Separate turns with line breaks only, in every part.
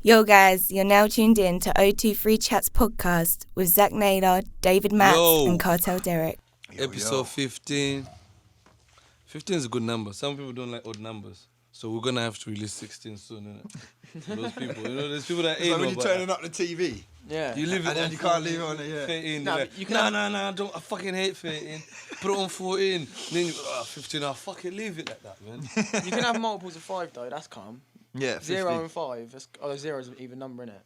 Yo guys, you're now tuned in to 023Chats podcast with Zach Naylor, David Matz and Cartel Derek.
Episode 15. 15 is a good number. Some people don't like odd numbers. So we're going to have to release 16 soon, innit? For those people. You know, there's people that
ain't like when you're turning up the TV.
Yeah.
You leave it
and then you can't leave it on it, yeah.
13.
No,
Like,
you can
I fucking hate 13. Put it on 14. Then you 15, I'll fucking leave it like that, man.
You can have multiples of 5 though, that's calm.
Yeah,
0 and 5, zero is an even number, innit?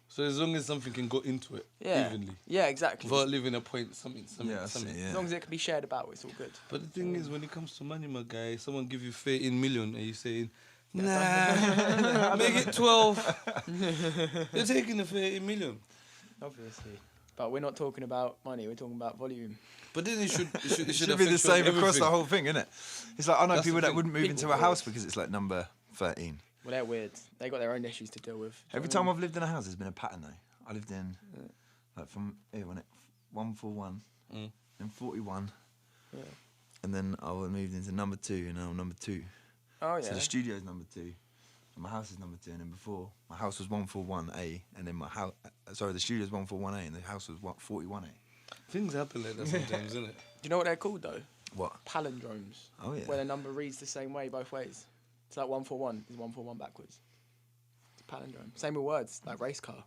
So as long as something can go into it evenly.
Yeah, exactly.
Without leaving a point, something.
Yeah.
As long as it can be shared about, it's all good.
But the thing is, when it comes to money, my guy, someone give you 13 million and you saying, nah, make it 12. You're taking the 13 million.
Obviously. But we're not talking about money, we're talking about volume.
But then it should
be the same across the whole thing, innit? It's like, I know
That's
people
the
that
thing.
wouldn't move into a house because it's like number 13.
Well, they're weird. They got their own issues to deal with.
Every time I've lived in a house, there's been a pattern though. I lived in, like from, 141, then 41, and then I moved into number 2, and now I'm number 2.
Oh, yeah.
So the studio's number 2, and my house is number 2, and then before, my house was 141A, and then the studio's 141A, and the house was 41A.
Things happen like that sometimes, innit?
Do you know what they're called though?
What?
Palindromes.
Oh, yeah.
Where the number reads the same way both ways. It's like 141 is 141 backwards. It's a palindrome. Same with words, like race car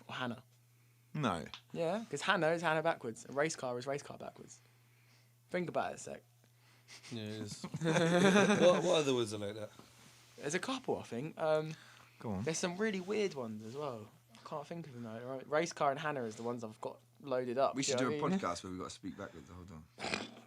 or Hannah.
No.
Yeah, because Hannah is Hannah backwards. A race car is race car backwards. Think about it a sec.
Yeah, it is. What other words are like that?
There's a couple, I think.
Go on.
There's some really weird ones as well. I can't think of them though. Right? Race car and Hannah is the ones I've got loaded up.
We should
you
do
know
a
what I mean?
podcast where we've got to speak backwards. Hold on.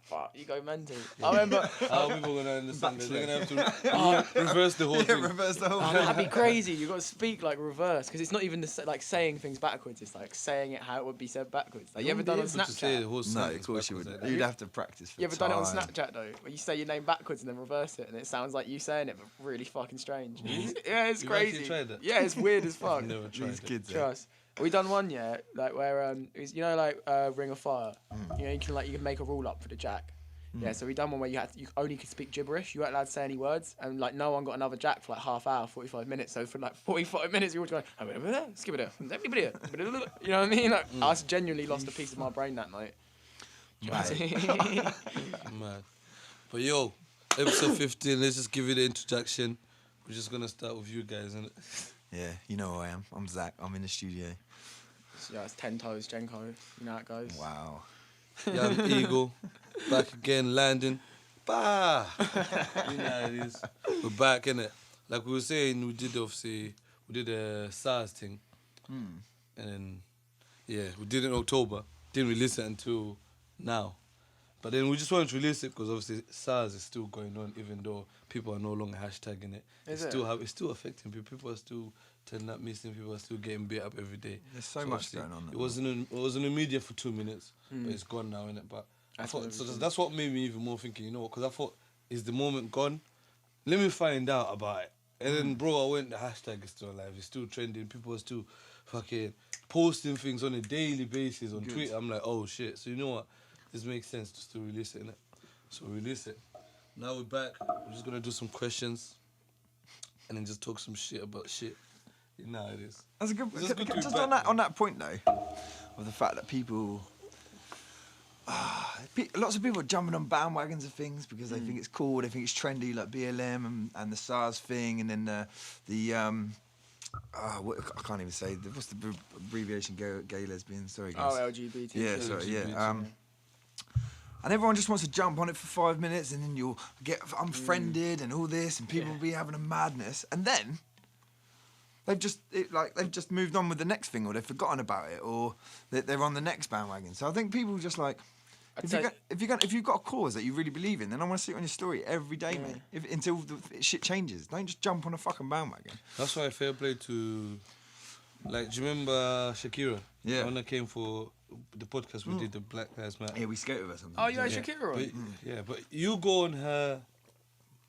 Fuck, you go mental. I remember.
How are people going to understand that? They're going to have to reverse the whole thing.
Reverse the whole
Oh,
thing.
that'd be crazy. You've got to speak like reverse because it's not even like saying things backwards. It's like saying it how it would be said backwards. Like, you ever done on Snapchat?
No, of course you wouldn't. You'd have to practice for
You ever done it on Snapchat though, where you say your name backwards and then reverse it, and it sounds like you saying it, but really fucking strange. Yeah, it's
You've
crazy.
actually tried that?
Yeah, it's weird as fuck.
I've never tried
These
it.
kids.
Trust. We done one like where it was, like Ring of Fire. You know, you can make a rule up for the jack. Yeah, so we done one where you only could speak gibberish. You weren't allowed to say any words, and like no one got another jack for like half hour, 45 minutes. So for like 45 minutes, we were going, skip it, you know what I mean? Like I genuinely lost a piece of my brain that night.
Mad. But yo, episode 15. Let's just give it an introduction. We're just gonna start with you guys, innit?
Yeah, you know who I am. I'm Zach. I'm in the studio.
Yeah, it's 10 toes, Jenko. You know how it goes.
Wow.
Young Eagle, back again, landing. Bah! You know how it is. We're back, innit? Like we were saying, we did a SARS thing. And then, we did it in October. Didn't release it until now. But then we just wanted to release it because obviously SARS is still going on, even though people are no longer hashtagging it. It's still affecting people. People are still turning up missing. People are still getting beat up every day.
There's so much going on.
It was in the media for 2 minutes, but it's gone now, innit? But I thought that's what made me even more thinking. You know, because I thought, is the moment gone? Let me find out about it. And then, bro, I went. The hashtag is still alive. It's still trending. People are still fucking posting things on a daily basis on Twitter. I'm like, oh shit. So you know what? This makes sense to still release it, innit? So we release it. Now we're back. We're just gonna do some questions, and then just talk some shit about shit. You know how it is.
That's a good.
It's good to be
Just
back,
on that point though, of the fact that people, lots of people are jumping on bandwagons of things because they think it's cool, they think it's trendy, like BLM and the SARS thing, and then what, I can't even say. What's the abbreviation? Gay, lesbian. Sorry, guys.
Oh, LGBT.
Yeah, sorry. Yeah. And everyone just wants to jump on it for 5 minutes, and then you'll get unfriended and all this, and people will be having a madness, and then they've just moved on with the next thing, or they've forgotten about it, or they're on the next bandwagon. So I think people just like, if you've got a cause that you really believe in, then I want to see it on your story every day, mate. Until the shit changes. Don't just jump on a fucking bandwagon.
That's why fair play to, like, do you remember Shakira?
Yeah.
When I came for the podcast, we did the Black Lives Matter.
Yeah, we skate with her sometimes.
Oh, you had Shakira on?
But you go on her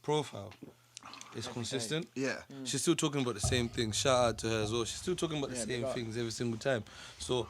profile. It's consistent.
Yeah.
She's still talking about the same thing. Shout out to her as well. She's still talking about the same things every single time. So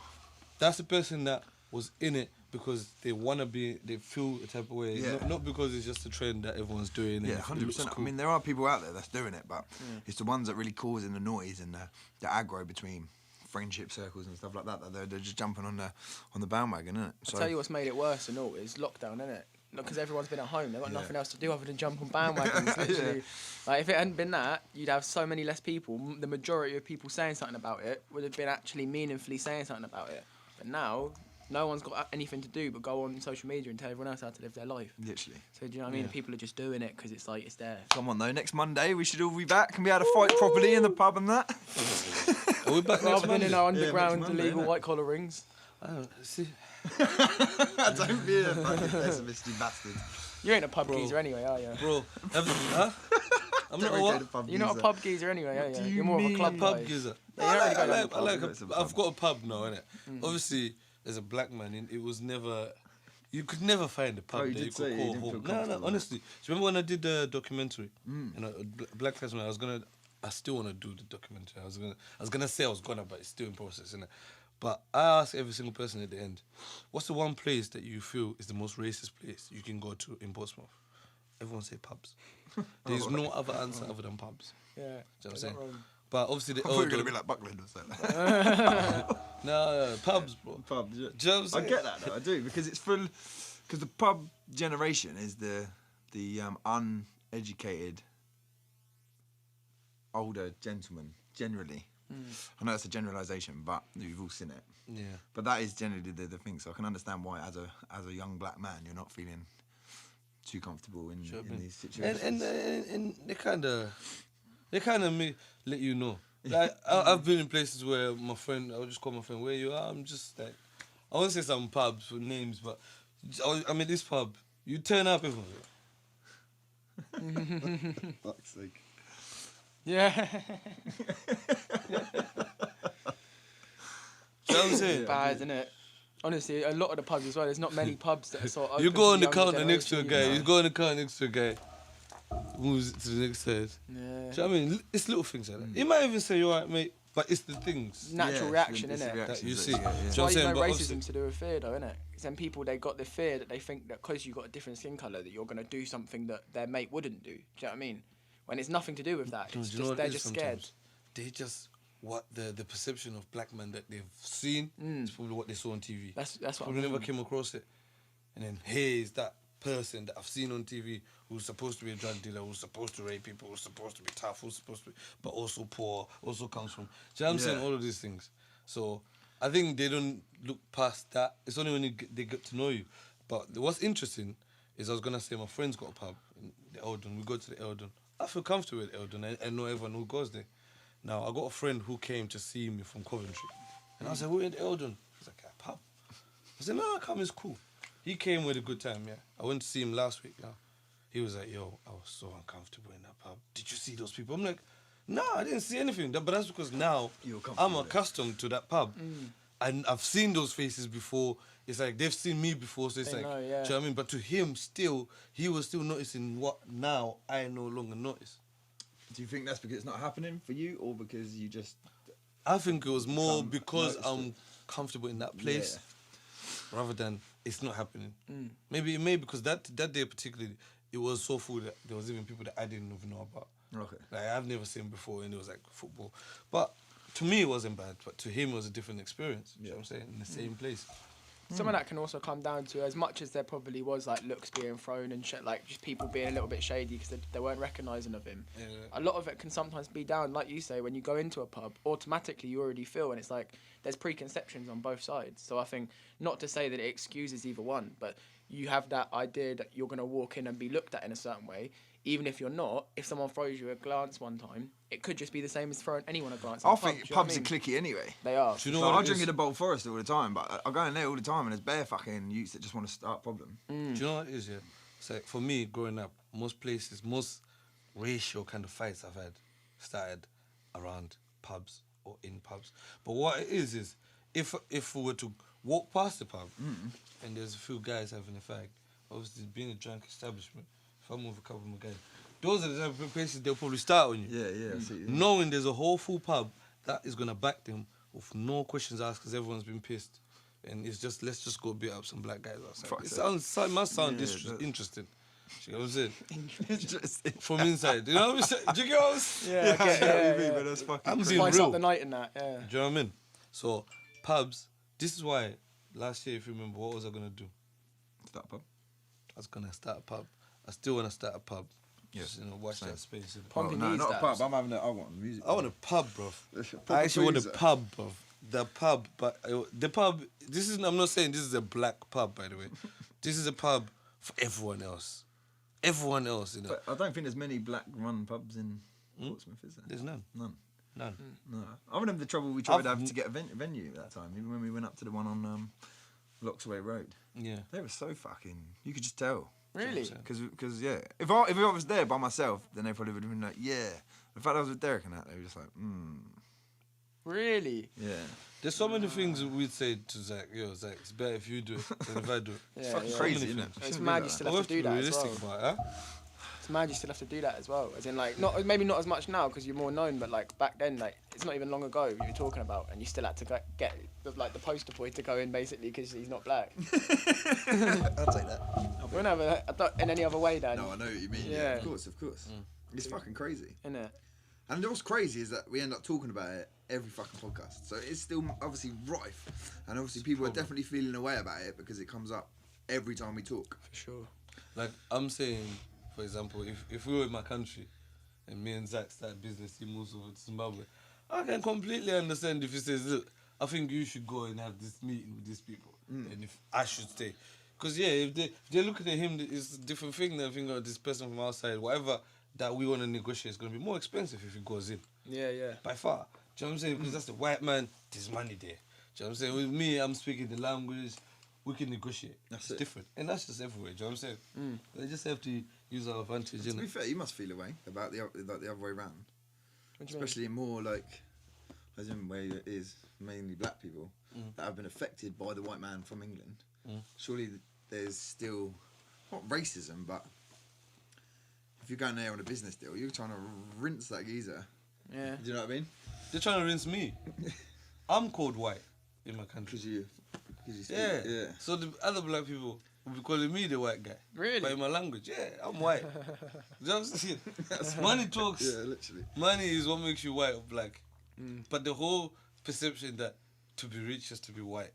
that's the person that was in it because they feel a type of way.
Yeah.
Not because it's just a trend that everyone's doing.
Yeah,
and
100%.
cool.
I mean, there are people out there that's doing it, but it's the ones that really causing the noise and the aggro between friendship circles and stuff like that. That they're just jumping on the bandwagon, isn't it?
I'll tell you what's made it worse and all is lockdown, isn't it? Because everyone's been at home, they've got nothing else to do other than jump on bandwagons. Literally, like if it hadn't been that, you'd have so many less people. The majority of people saying something about it would have been actually meaningfully saying something about it. But now, no one's got anything to do but go on social media and tell everyone else how to live their life.
Literally.
So do you know what I mean? People are just doing it because it's like it's there.
Come on though, next Monday we should all be back and be able to fight properly in the pub and that.
Are we back next
Rather than
Monday?
in our underground
next Monday,
illegal
innit?
white collar rings.
See.
Don't be a fucking pessimistic bastard.
You ain't a pub geezer anyway, are you?
Bro, huh? I'm not a what?
You're not a pub geezer anyway, are you?
do you
You're more of a
mean?
club
Pub
guy.
geezer.
Yeah, you don't really go down the pub.
I've got a pub now, innit? Obviously, as a black man, it was never. You could never find a pub
Oh, you
that
did
you
say
could
you
call
didn't feel
home. No,
comfortable,
honestly. Do you remember when I did the documentary? Black Lives Matter. I still want to do the documentary. I was gonna say I was gonna, but it's still in process, innit? But I ask every single person at the end, what's the one place that you feel is the most racist place you can go to in Portsmouth? Everyone say pubs. There's no other answer other than pubs.
Yeah.
Do you know what I'm saying?
wrong.
But obviously the
I thought you were
elder...
going to be like Buckland or something.
No, pubs, bro.
Pubs, yeah.
Do you know what I'm
I
saying?
get that though, I do, because it's full. Because the pub generation is the uneducated older gentlemen generally. I know it's a generalisation, but you've all seen it.
Yeah.
But that is generally the thing. So I can understand why, as a young black man, you're not feeling too comfortable in these situations.
And they kind of let you know. Like I've been in places where my friend, I'll just call my friend, where you are? I'm just like, I won't say some pubs with names, but I mean this pub. You turn up, everyone.
Fuck's sake.
Yeah.
Do you know what I'm saying?
Bad, isn't it? Honestly, a lot of the pubs as well. There's not many pubs that are sort of.
You
open
go
to
on the
younger
counter next to a
generation,
guy. You go on the counter next to a guy. Moves it to the next side.
Yeah.
Do you know what I mean? It's little things like that. He might even say, "You're right, mate," but it's the things.
Natural reaction,
it's the
innit?
reactions
That you
that
see.
get, yeah.
Do you know
That's
what
why
I'm
you
saying?
know
But
racism's to do with fear, though, innit? Because then people, they got the fear that they think that because you got a different skin colour that you're going to do something that their mate wouldn't do. Do you know what I mean? When it's nothing to do with that.
Do
It's
you know
just,
what
they're
it is
just scared.
sometimes? They just what the perception of black men that they've seen is probably what they saw on TV.
That's what I
Probably
mean.
never came across it, and then here's that person that I've seen on TV who's supposed to be a drug dealer, who's supposed to rape people, who's supposed to be tough, who's supposed to be, but also poor, also comes from. Do you know what I'm saying? All of these things. So I think they don't look past that. It's only when they get to know you. But what's interesting is I was gonna say my friend's got a pub in the Eldon. We go to the Eldon. I feel comfortable with Eldon. I know everyone who goes there. Now, I got a friend who came to see me from Coventry. And I was like, we're in Eldon. He's like, a pub? I said, no, come, it's cool. He came with a good time, yeah. I went to see him last week now. He was like, yo, I was so uncomfortable in that pub. Did you see those people? I'm like, no, I didn't see anything. But that's because now I'm accustomed to that pub. And I've seen those faces before. It's like they've seen me before, so it's
They
like,
know, yeah.
do you know what I mean? But to him, still, he was still noticing what now I no longer notice.
Do you think that's because it's not happening for you, or because you just?
I think it was more
Become
because
noticed
I'm comfortable in that place, rather than it's not happening. Maybe because that day particularly, it was so full that there was even people that I didn't even know about.
Okay.
Like I've never seen before, and it was like football. But to me, it wasn't bad. But to him, it was a different experience. You know what I'm saying? In the same place.
Some of that can also come down to, as much as there probably was like looks being thrown and shit, like just people being a little bit shady because they weren't recognising of him.
Yeah.
A lot of it can sometimes be down, like you say, when you go into a pub, automatically you already feel, and it's like there's preconceptions on both sides. So I think, not to say that it excuses either one, but you have that idea that you're going to walk in and be looked at in a certain way. Even if you're not, if someone throws you a glance one time, it could just be the same as throwing anyone a glance.
I think pubs are cliquey anyway.
They are.
Do you know
So
what
I
it
drink
is?
in the Bold Forest all the time, but I go in there all the time, and there's bare fucking youths that just want to start a problem.
Do you know what it is, yeah? So for me, growing up, most racial kind of fights I've had started around pubs or in pubs. But what it is if we were to walk past the pub and there's a few guys having a fag, obviously being a drunk establishment, if I'm with a couple of my guys, those are the type of places they'll probably start on you.
Yeah, I see. Yeah.
Knowing there's a whole full pub that is going to back them with no questions asked because everyone's been pissed. and it's just let's just go beat up some black guys outside.
Fuck
It
that.
must sound
Yeah, it does.
interesting. You know what I'm saying?
Interesting.
From inside, you know what I'm saying? Do you get what I'm saying?
Yeah, I get it,
what you
yeah,
mean,
yeah.
but that's fucking
I'm
crazy.
seeing
Spice
real.
up the night and that, yeah.
Do you know what I mean? So pubs. This is why last year, if you remember, what was I gonna do?
Start a pub.
I was gonna start a pub. I still wanna start a pub.
Yeah,
Just, watch
same.
that space.
Pumping
no,
these
not a
dabs.
pub. I want music.
I want a pub, bro.
Proper
I actually want a
freezer.
pub, bro. The pub, but the pub. This is. I'm not saying this is a black pub, by the way. This is a pub for everyone else. Everyone else,
But I don't think there's many black-run pubs in Portsmouth, is there?
There's none.
None.
None.
No. I remember the trouble we tried to have to get a venue at that time, even when we went up to the one on Loxaway Road.
Yeah.
They were so fucking... You could just tell.
Really?
Because yeah. If I was there by myself, then they probably would have been like, yeah. The fact I was with Derek and that, they were just like,
Really?
yeah.
There's so many things we'd say to Zach. Yo, Zach, it's better if you do it than if I do it.
Yeah,
Fucking
yeah.
crazy,
So
isn't
many
it?
things.
It's
Shouldn't
mad
do
you
that.
still
I
have
have
to
to
do
be
that as
realistic
well.
about it, huh?
It's mad you still have to do that as well. As in, like, not maybe not as much now because you're more known, but like back then, like it's not even long ago you were talking about, and you still had to get the poster boy to go in basically because he's not black.
I'll take that.
We don't have it in any other way, Dan.
No, I know what you mean.
Yeah.
Of course. It's fucking crazy.
Isn't it?
And what's crazy is that we end up talking about it every fucking podcast. So it's still obviously rife. And obviously people are definitely feeling a way about it because it comes up every time we talk.
For sure.
Like, I'm saying, for example, if we were in my country and me and Zach start business, he moves over to Zimbabwe, I can completely understand if he says, look, I think you should go and have this meeting with these people and if I should stay. Because, yeah, if they're looking at him, it's a different thing than thinking of this person from outside. Whatever that we want to negotiate is going to be more expensive if he goes in.
Yeah, yeah.
By far. Do you know what I'm saying? Because that's the white man, there's money there. Do you know what I'm saying? With me, I'm speaking the language, we can negotiate.
That's
it's
it.
different. And that's just everywhere. Do you know what I'm saying? They just have to use our advantage.
To be
innit?
fair, you must feel a way about the other way around.
What do you mean?
Especially in more like, as in where it is mainly black people that have been affected by the white man from England. Surely there's still, not racism, but if you're going there on a business deal, you're trying to rinse that geezer.
Yeah.
Do you know what I mean?
They're trying to rinse me. I'm called white in my country.
Because you speak,
Yeah.
yeah.
So the other black people will be calling me the white guy.
Really?
But in my language, yeah, I'm white. You know what I'm saying? Money talks.
Yeah, literally.
Money is what makes you white or black. But the whole perception that to be rich is to be white,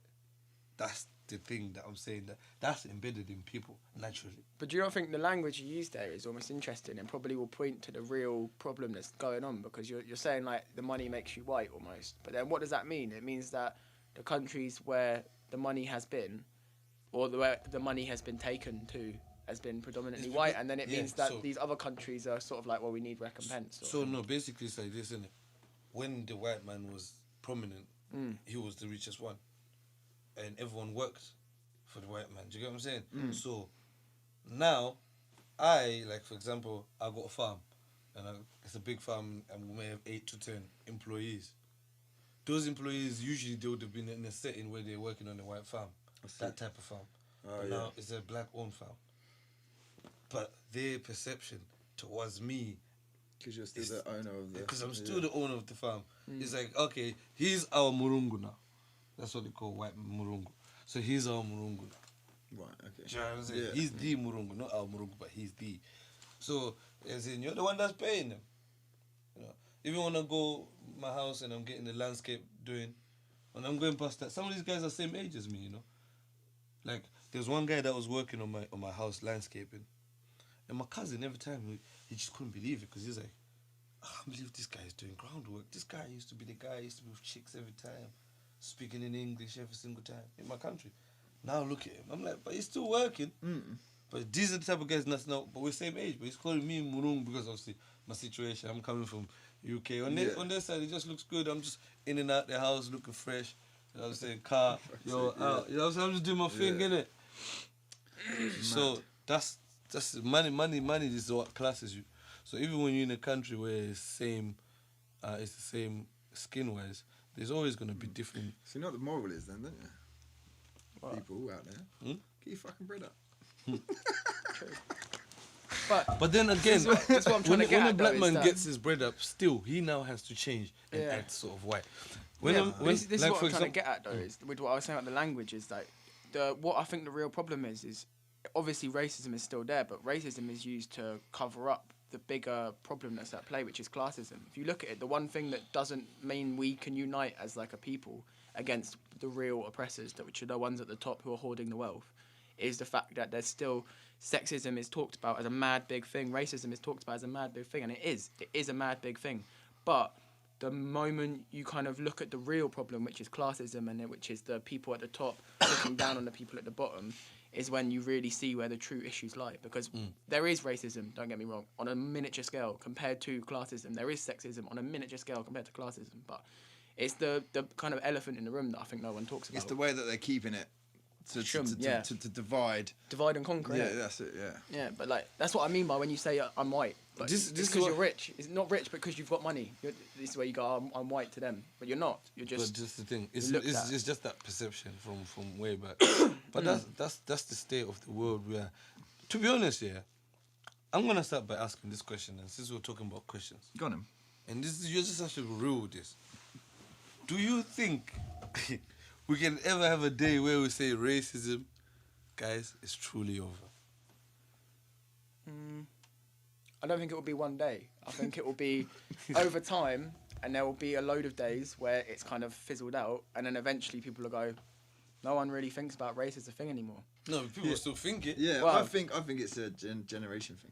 that's the thing that I'm saying, that's embedded in people naturally.
But do you not think the language you use there is almost interesting and probably will point to the real problem that's going on? Because you're saying like the money makes you white almost. But then what does that mean? It means that the countries where the money has been, or where the money has been taken to, has been predominantly
It's
white,
because-
and then it
yeah,
means that
so-
these other countries are sort of like, well, we need recompense.
So no, basically it's like this, isn't it? When the white man was prominent, he was the richest one, and everyone worked for the white man. Do you get what I'm saying? So now, like for example, I got a farm, and it's a big farm, and we may have 8 to 10 employees. Those employees usually they would have been in a setting where they're working on a white farm, that type of farm. But now it's a black-owned farm. But their perception towards me,
Because you're still the owner of the...
because I'm still the owner of the farm, it's like, okay, he's our Murungu now. That's what they call white Murungu. So he's our Murungu now.
Right, okay.
Do you know what I'm saying?
Yeah.
He's the Murungu, not our Murungu, but he's the. So, as in, you're the one that's paying them. You know, even when I go my house and I'm getting the landscape doing, when I'm going past that, some of these guys are the same age as me, you know. Like, there's one guy that was working on my house landscaping, and my cousin every time he just couldn't believe it because he's like, I can't believe this guy is doing groundwork. This guy used to be the guy who used to be with chicks every time, speaking in English every single time in my country. Now look at him. I'm like, but he's still working. But these are the type of guys that's not, but we're same age. But he's calling me Murung because obviously my situation. I'm coming from UK. On their side, it just looks good. I'm just in and out the house looking fresh. You know what I'm saying? Car, yo, out. You know what I'm saying? I'm just doing my thing, innit? So that's money is what classes you. So even when you're in a country where it's the same skin-wise, there's always going to be different.
So you know what the moral is then, don't you?
What?
People out there. Get your fucking bread up.
But then again,
that's what I'm trying to get
when a
at,
black
though,
man
is that-
gets his bread up, still he now has to change and
Yeah.
act sort of white.
This is what I'm trying to get at though. Is with what I was saying about the language is like what I think the real problem is obviously racism is still there, but racism is used to cover up the bigger problem that's at play, which is classism. If you look at it, the one thing that doesn't mean we can unite as like a people against the real oppressors, which are the ones at the top who are hoarding the wealth, is the fact that there's still sexism is talked about as a mad big thing, racism is talked about as a mad big thing, and it is a mad big thing. But the moment you kind of look at the real problem, which is classism, and which is the people at the top looking down on the people at the bottom, is when you really see where the true issues lie. Because there is racism, don't get me wrong, on a miniature scale compared to classism. There is sexism on a miniature scale compared to classism. But it's the kind of elephant in the room that I think no one talks about.
It's the way that they're keeping it to divide.
Divide and conquer.
Yeah, that's it, yeah.
Yeah, but like that's what I mean by when you say I'm white. But this because you're rich. It's not rich because you've got money. This is where you go, I'm white to them. But you're not. You're just...
But just the thing. It's just that perception from way back. But that's the state of the world we are. To be honest, yeah, I'm going to start by asking this question. And since we're talking about questions.
Go on him.
And you just have to be real with this. Do you think we can ever have a day where we say racism, guys, is truly over?
I don't think it will be one day. I think it will be over time, and there will be a load of days where it's kind of fizzled out, and then eventually people will go, no one really thinks about race as a thing anymore.
No, people still think it.
Yeah, well, I think it's a generation thing.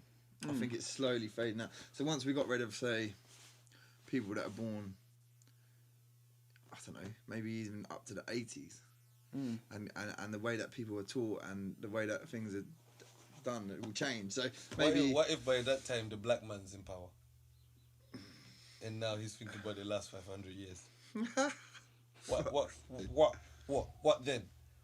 I think it's slowly fading out. So once we got rid of, say, people that are born, I don't know, maybe even up to the 80s, and the way that people are taught and the way that things are done, it will change. So maybe
what if by that time the black man's in power, and now he's thinking about the last 500 years? What then?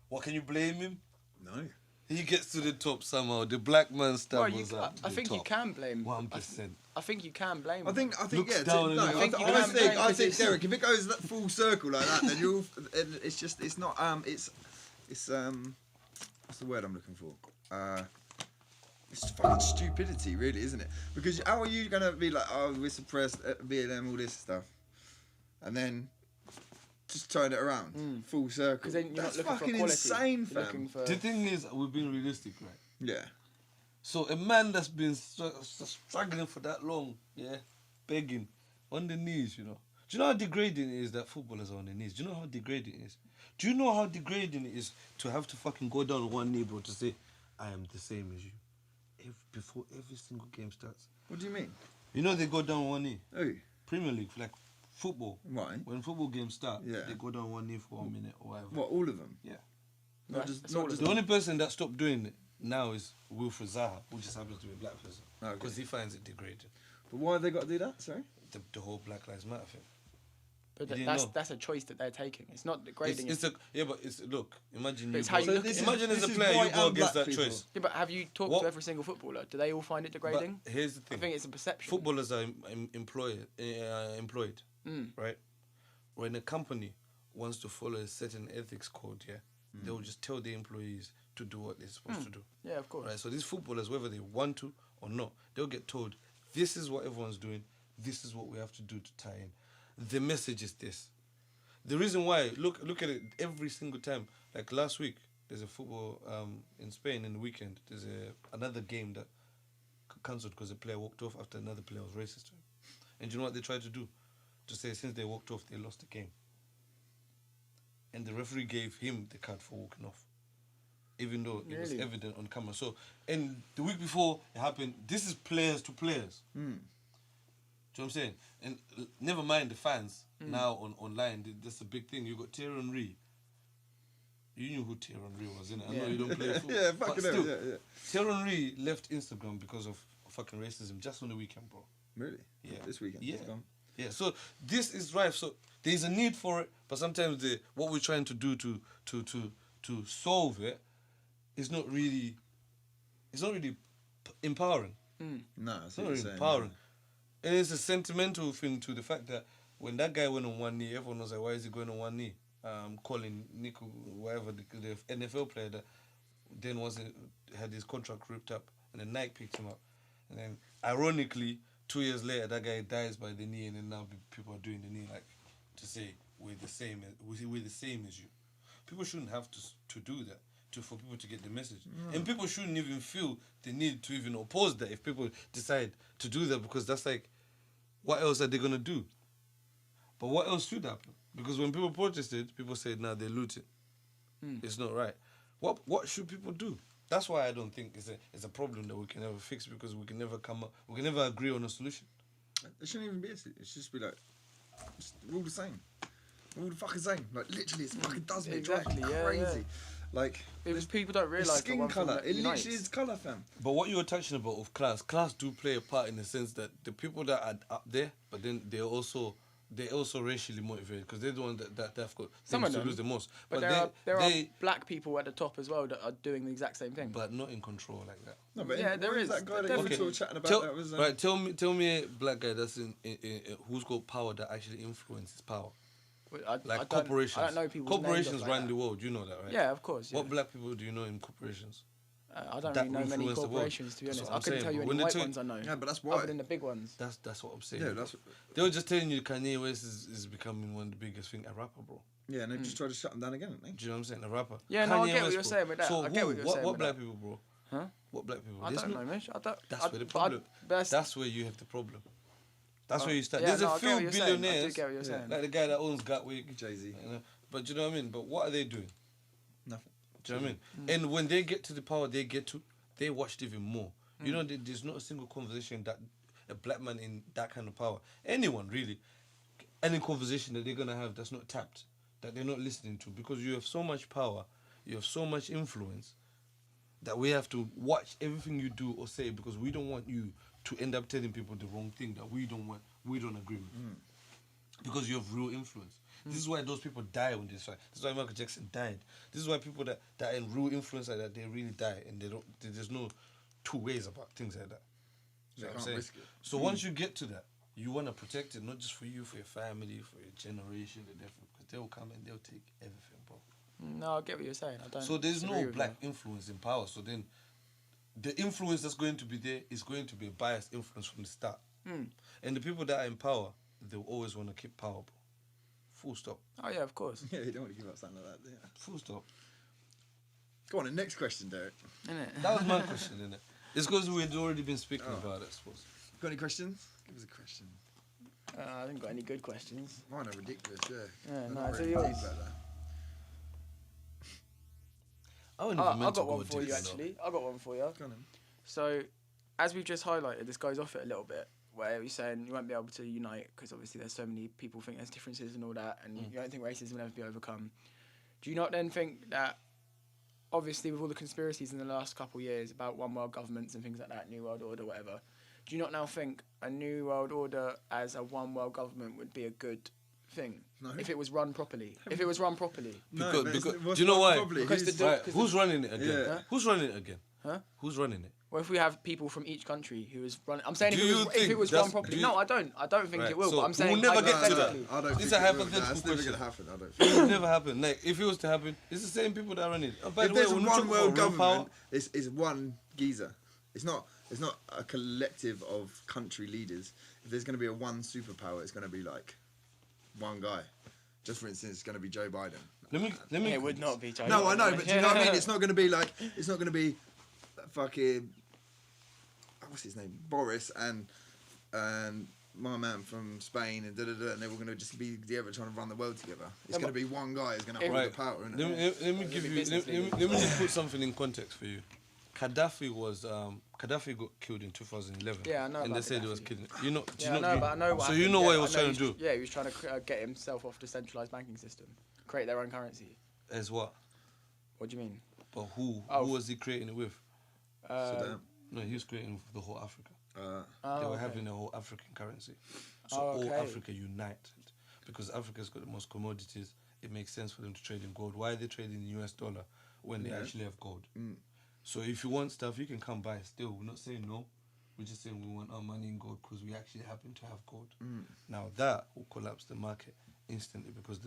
What, can you blame him?
No.
He gets to the top somehow. The black man stumbles up.
I think you can blame
1%.
I think you can blame.
I think
Looks
yeah.
down
No,
on
I think Derek, if it goes full circle like that, then you'll. It's not. It's what's the word I'm looking for? It's fucking stupidity, really, isn't it? Because how are you gonna be like, oh, we're suppressed, BLM, all this stuff, and then just turn it around, full circle?
Because then you're
That's
not looking
fucking
for quality.
insane, fam.
The thing is, we're being realistic, right?
Yeah.
So a man that's been struggling for that long, yeah, begging, on the knees, you know. Do you know how degrading it is that footballers are on their knees? Do you know how degrading it is? Do you know how degrading it is to have to fucking go down on one knee, bro, to say, I am the same as you? Before every single game starts.
What do you mean?
You know they go down one knee.
Who?
Premier League, like football.
Right.
When football games start,
Yeah.
they go down one knee for a minute or whatever.
What, all of them?
Yeah.
Not just
The only person that stopped doing it now is Wilfred Zaha, who just happens to be a black person.
Okay.
Because he finds it degrading.
But why have they got to do that? Sorry.
The whole Black Lives Matter thing.
But
You didn't know.
that's a choice that they're taking. It's not degrading.
Look, imagine
But
you
it's how you look at it.
imagine as a
this is
player you
white
go
and
against
black
that
people.
choice.
Yeah, but have you talked
What?
to every single footballer? Do they all find it
But
degrading?
here's the thing.
I think it's a perception.
Footballers are employed, right? When a company wants to follow a certain ethics code, they will just tell the employees to do what they're supposed to do.
Yeah, of course.
Right, so these footballers, whether they want to or not, they'll get told, this is what everyone's doing, this is what we have to do to tie in. The message is this. The reason why, look at it every single time. Like last week, there's a football in Spain in the weekend. There's another game that cancelled because a player walked off after another player was racist to him. And do you know what they tried to do? To say since they walked off, they lost the game. And the referee gave him the card for walking off, even though it was evident on camera. So, and the week before it happened, this is players to players. Do you know what I'm saying? And never mind the fans now online. That's a big thing. You got Thierry Henry. You knew who Thierry Henry was, innit? I know you don't play football.
Yeah,
but
fucking
still,
hell, yeah.
Thierry Henry left Instagram because of fucking racism just on the weekend, bro.
Really?
Yeah.
This weekend?
Yeah.
It's gone.
Yeah, so this is rife. So there's a need for it, but sometimes what we're trying to do to solve it is not really. It's not really empowering.
No,
It's not really empowering, and it's a sentimental thing to the fact that when that guy went on one knee, everyone was like, "Why is he going on one knee?" Calling Nico, whatever the NFL player that then had his contract ripped up, and then Nike picked him up, and then ironically 2 years later that guy dies by the knee, and then now people are doing the knee like to say we're the same as you. People shouldn't have to do that for people to get the message. And people shouldn't even feel the need to even oppose that if people decide to do that, because that's like, what else are they gonna do? But what else should happen? Because when people protested, people said, "Nah, they're looting. It's not right." What should people do? That's why I don't think it's a problem that we can never fix, because we can never agree on a solution.
It shouldn't even be. It should just be like, we're all the same. We're all the fucking same. Like literally, it fucking does me.
Exactly,
It drives me
yeah,
crazy.
yeah.
Like,
Because people don't realise
skin colour. It literally is colour, fam.
But what you were touching about with class do play a part in the sense that the people that are up there, but then they're also racially motivated, because they're the ones that have got
Some
things
of
to
them.
lose the most.
But there are black people at the top as well that are doing the exact same thing.
But not in control like that.
No, but
Yeah, there is.
That guy that
Definitely.
you were chatting about that was.
Right, tell me a black guy that's in who's got power that actually influences power. Like corporations.
I don't know people's
corporations
names
run
like
the world. You know that, right?
Yeah, of course. Yeah.
What black people do you know in corporations?
I don't
that
really know many
influence the world?
corporations, to be
That's
honest.
what
I
I'm
couldn't
saying,
tell you
but
any
when they
white
take-
ones I know.
Yeah, but that's why.
Other than the big ones.
That's what I'm saying.
Yeah,
bro.
that's.
They were just telling you Kanye West is becoming one of the biggest thing, a rapper, bro.
Yeah, and they just tried to shut him down again, didn't they?
Do you know what I'm saying? A rapper.
Yeah, no, I
Kanye
get what
West,
you're
bro.
saying with that.
So
I get what you're saying
what
with
black
that.
people, bro?
Huh?
What black people?
I
There's
don't
no-
know, Mish.
That's where the problem. That's where you have the problem. That's where you start.
Yeah,
There's
no,
a
I get
few
what you're saying. I do
billionaires,
get what you're saying.
like the guy that owns Gatwick,
Jay-Z.
you know? But do you know what I mean? But what are they doing?
Nothing.
Do you know what I mean? And when they get to the power they get to, they watched even more. You know, there's not a single conversation that a black man in that kind of power, anyone really, any conversation that they're gonna have that's not tapped, that they're not listening to, because you have so much power, you have so much influence, that we have to watch everything you do or say, because we don't want you to end up telling people the wrong thing that we don't agree with, because you have real influence. This is why those people die when they fight. This is why Michael Jackson died. This is why people that are in real influence like that, they really die, and there's no two ways about things like that. You know what I'm saying?
risk it.
So once you get to that, you want to protect it, not just for you, for your family, for your generation, and everything, because they'll come and they'll take everything, bro.
No, I get what you're saying. I don't.
So there's
disagree
no
with
black
you.
influence in power. So then, the influence that's going to be there is going to be a biased influence from the start. And the people that are in power, they'll always want to keep power, bro. Full stop.
Oh yeah, of course.
Yeah, you don't want to give up something like that, do you?
Full stop.
Go on, the next question, Derek.
Innit?
That was my question, innit? It's because we had already been speaking about it, I suppose.
Got any questions? Give us a question.
I haven't got any good questions.
Mine are ridiculous, yeah.
Yeah,
They're
no,
not
do
really
yours.
deep like that.
I wasn't
Oh,
even
I
meant to
got
go
one for
deep,
you
know.
actually. I got one for you.
Go on then.
So, as we've just highlighted, this goes off it a little bit, where we're saying you won't be able to unite because obviously there's so many people think there's differences and all that, and you don't think racism will ever be overcome. Do you not then think that, obviously with all the conspiracies in the last couple of years about one world governments and things like that, new world order, whatever, do you not now think a new world order as a one world government would be a good thing?
No.
If it was run properly. If it was run properly.
No, but
Because,
what's
do you know why?
probably?
Because
Who's-
the-
Right,
because
who's running it again?
Yeah.
Who's running it again?
Huh?
Who's running it?
Well, if we have people from each country who is running, I'm saying
Do
if
you
it was
think
run
that's-
properly.
do you-
No, I don't. I don't think
Right,
it will.
so
But I'm saying
we'll never get to that.
hypothetically.
I don't
This
think
is a
it will.
hypothetical
That's never
question.
going to happen, I don't
It
think.
will never happen. Like, if it was to happen, it's the same people that are running it. Oh, by
If
the way,
there's
when we
one
talk
world
about real power,
government, it's one geezer. It's not a collective of country leaders. If there's going to be a one superpower, it's going to be like one guy. Just for instance, it's going to be Joe Biden.
let me.
It would not be Joe.
No, I know,
Biden.
but do you know what I mean? It's not going to be like, it's not going to be fucking, what's his name, Boris and my man from Spain and and they're all going to just be together trying to run the world together. It's going to be one guy who's going to hold
Right.
the power, isn't
Let
it?
me, let me give you. Let me just put something in context for you. Gaddafi got killed in 2011.
Yeah, I know
And
about
they said he was
Gaddafi.
killing. You know. Do
Yeah,
you
I
know,
know, but I know what
So you
happened.
know what
Yeah,
he was
I know
trying to do.
Yeah, he was trying to get himself off the centralised banking system, create their own currency.
As what?
What do you mean?
But who?
Oh.
Who was he creating it with?
Saddam.
No, he was creating it with the whole Africa.
Uh,
They were
okay.
having a whole African currency. So
Oh,
all
okay.
Africa united. Because Africa's got the most commodities, it makes sense for them to trade in gold. Why are they trading in US dollar when they actually have gold? So if you want stuff, you can come buy still. We're not saying no. We're just saying we want our money in gold because we actually happen to have gold. Now that will collapse the market instantly because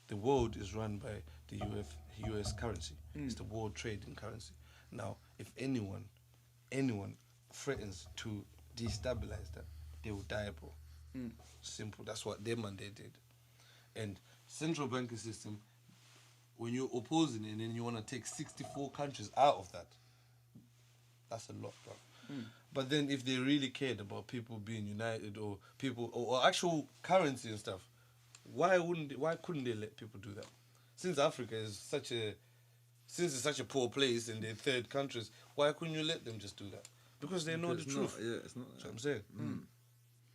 the world is run by the US currency. It's the world trading currency. Now, if anyone threatens to destabilize that, they will die, bro. Simple. That's what their man they did. And central banking system, when you're opposing it and then you want to take 64 countries out of that, that's a lot, bro. But then if they really cared about people being united or people or actual currency and stuff, why couldn't they let people do that? Since Africa is such a poor place and they're third countries, why couldn't you let them just do that? Because they know the truth.
It's not.
That's what I'm saying.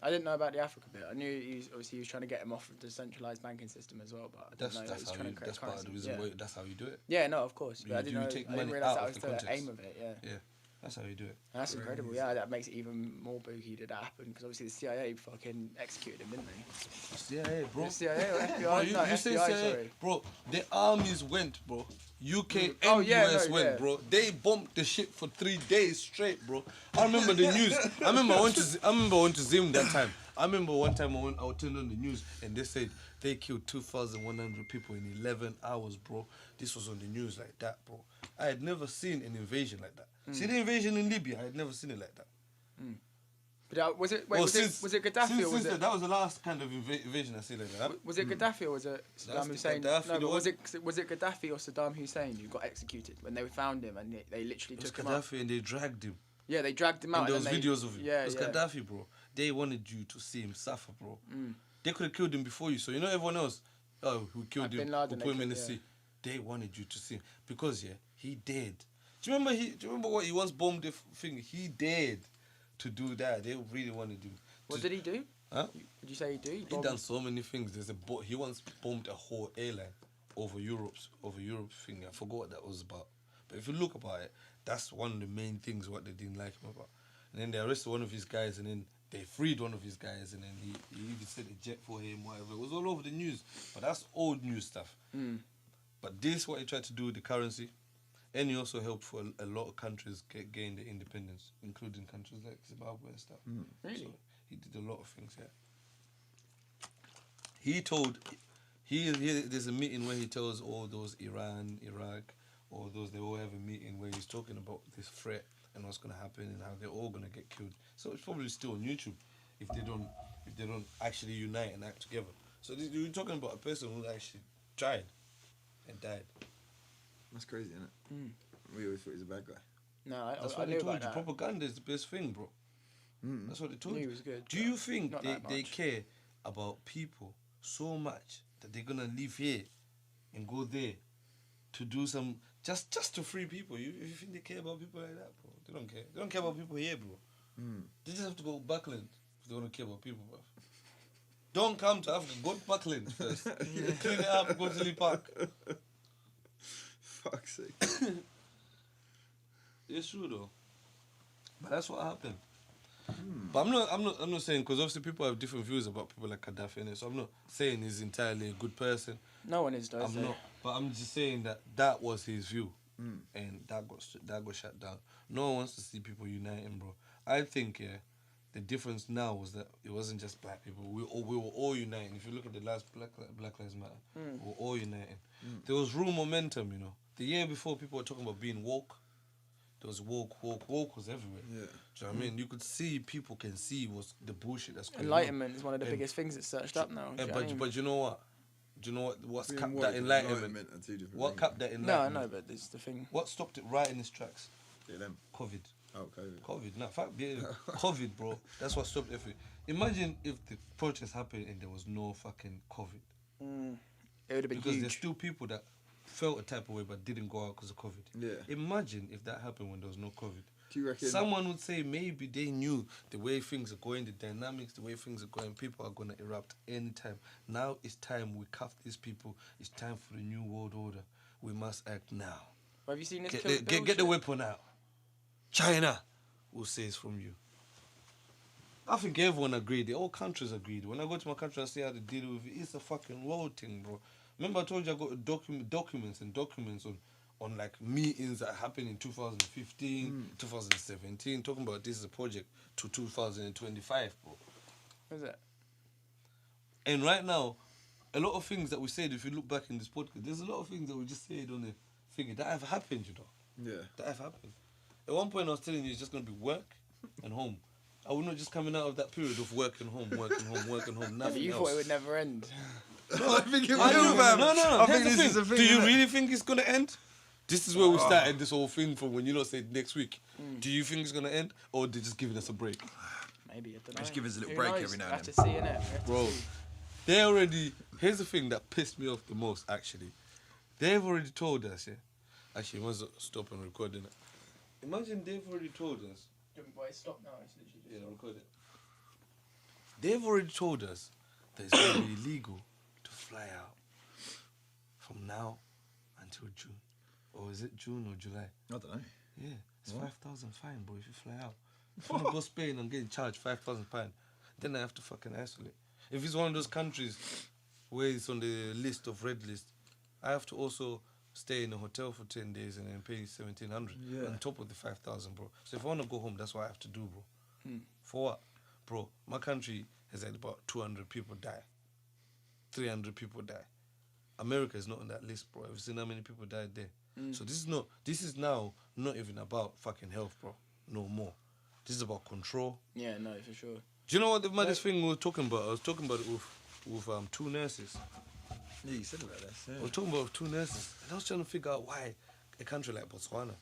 I didn't know about the Africa bit. I knew he was trying to get him off of the centralised banking system as well, but I didn't know he was trying to create
that's part of the reason why that's how you do it.
Yeah, no, of course. But I didn't
money
realise
out
that
of
was
the
the
context.
aim of it. Yeah.
Yeah, that's how you do it.
And that's incredible. Yeah, that makes it even more booky that happened because obviously the CIA fucking executed him, didn't they?
CIA, bro.
The CIA or FBI?
Bro,
no,
you say
FBI,
CIA,
sorry.
bro. The armies went, bro. UK and
Oh, yeah,
US
no,
went,
yeah.
bro. They bombed the shit for 3 days straight, bro. I remember the news. I remember I went to Zim that time. I remember one time I turned on the news and they said they killed 2,100 people in 11 hours, bro. This was on the news like that, bro. I had never seen an invasion like that. See the invasion in Libya? I had never seen it like that.
But was it Gaddafi or was it?
That was the last kind of invasion I see like that.
Was it Gaddafi or was it Saddam Hussein?
Gaddafi,
No,
the
but was it Gaddafi or Saddam Hussein who got executed when they found him and they literally
It was
took him out?
Gaddafi and they dragged him.
Yeah, they dragged him out.
And there was
then
videos of him.
Yeah,
it was Gaddafi, bro. They wanted you to see him suffer, bro. They could have killed him before you. So you know everyone else, who killed
Like
him,
Bin Laden,
who put him
they
in the
killed,
sea. They wanted you to see him because he dared. Do you remember what he once bombed the thing? He dared to do that. They really wanted him.
What did he do?
Huh?
Did you say he do?
He done so many things. He once bombed a whole airline over Europe thing. I forgot what that was about. But if you look about it, that's one of the main things what they didn't like him about. And then they arrested one of his guys, and then they freed one of his guys, and then he even sent a jet for him, whatever. It was all over the news. But that's old news stuff. But this what he tried to do with the currency, and he also helped for a lot of countries gain their independence, including countries like Zimbabwe and stuff.
Really?
So he did a lot of things, yeah. There's a meeting where he tells all those Iran, Iraq, all those, they all have a meeting where he's talking about this threat and what's gonna happen and how they're all gonna get killed. So it's probably still on YouTube if they don't actually unite and act together. So you're talking about a person who actually tried and died.
That's crazy, isn't it? We always thought he was a bad guy.
No,
That's
I
what
knew
they told
about
you.
that.
Propaganda is the best thing, bro. That's what they told
Knew
you.
he was good,
Do
but
you think
not
they
that much.
care about people so much that they're gonna leave here and go there to do some just to free people? You think they care about people like that, bro? They don't care. They don't care about people here, bro. They just have to go Buckland if they want to care about people, bro. Don't come to Africa. Go to Buckland first. Clean it up. Go to Lee Park.
Fuck's sake.
It's true though. But that's what happened. But I'm not saying, because obviously people have different views about people like Gaddafi, innit? So I'm not saying he's entirely a good person.
No one is, though.
I'm not. But I'm just saying that was his view, and that got shut down. No one wants to see people uniting, bro. I think the difference now was that it wasn't just black people. We were all uniting. If you look at the last Black Lives Matter, we were all uniting. There was real momentum, you know. The year before, people were talking about being woke. There was woke was everywhere. Yeah. Do you know what I mean? You could see, people can see what's the bullshit that's going on.
Enlightenment is one of the biggest things that's searched up now.
But you know what? Do you know what's
Being
capped
woke
that
and
enlightenment?
are two different
What
things.
capped that
No,
enlightenment?
I know, but it's the thing.
What stopped it right in its tracks?
Yeah, them.
COVID.
Oh, COVID.
COVID. No, fact, yeah, COVID, bro. That's what stopped everything. Imagine if the protest happened and there was no fucking COVID.
It would have been
Because
huge.
there's still people that felt a type of way but didn't go out because of COVID.
Yeah.
Imagine if that happened when there was no COVID.
Do you reckon?
Someone would say maybe they knew the way things are going, the dynamics, the way things are going, people are going to erupt anytime. Now it's time we cuff these people. It's time for the new world order. We must act now.
Have you seen this?
Get the weapon out. China will say it's from you. I think everyone agreed. All countries agreed. When I go to my country and see how they deal with it, it's a fucking world thing, bro. Remember I told you I got documents on like meetings that happened in 2015, 2017, talking about this is a project to 2025, bro.
What is it?
And right now, a lot of things that we said, if you look back in this podcast, there's a lot of things that we just said on the thing that have happened, you know.
Yeah.
That have happened. At one point I was telling you it's just going to be work and home. Are we not just coming out of that period of work and home, work and home, work and home,
But
nothing
you
else?
thought it would never end.
I think it will,
I do,
man.
No.
I think
Here's
this
the
is a
thing.
thing.
Do you
innit?
really think it's gonna end? This is where we started this whole thing from when you lot said next week. Do you think it's gonna end, or they're just giving us a break?
Maybe, I don't know.
Just give us a little
Who
break
knows?
every now
We
and
have to see, innit?
Bro, they already. Here's the thing that pissed me off the most. Actually, they've already told us. Yeah. Actually, I must stop and recording it. Imagine they've already told us.
Wait, stop now. It's literally just
Yeah, record it. They've already told us that it's going to be illegal to fly out from now until June. Or is it June or July?
I don't know.
Yeah, it's 5,000 fine, bro, if you fly out. If you want to go Spain and get charged 5,000 fine, then I have to fucking isolate. If it's one of those countries where it's on the list of red list, I have to also stay in a hotel for 10 days and then pay 1,700 on top of the 5,000, bro. So if I want to go home, that's what I have to do, bro. For what? Bro, my country has had about 200 people die. 300 people die. America is not on that list, bro. Have you seen how many people died there? So this is now not even about fucking health, bro. No more. This is about control.
Yeah, no, for sure.
Do you know what the maddest thing we were talking about? I was talking about it with two nurses.
Yeah, you said about this.
I was talking about two nurses, and I was trying to figure out why a country like Botswana,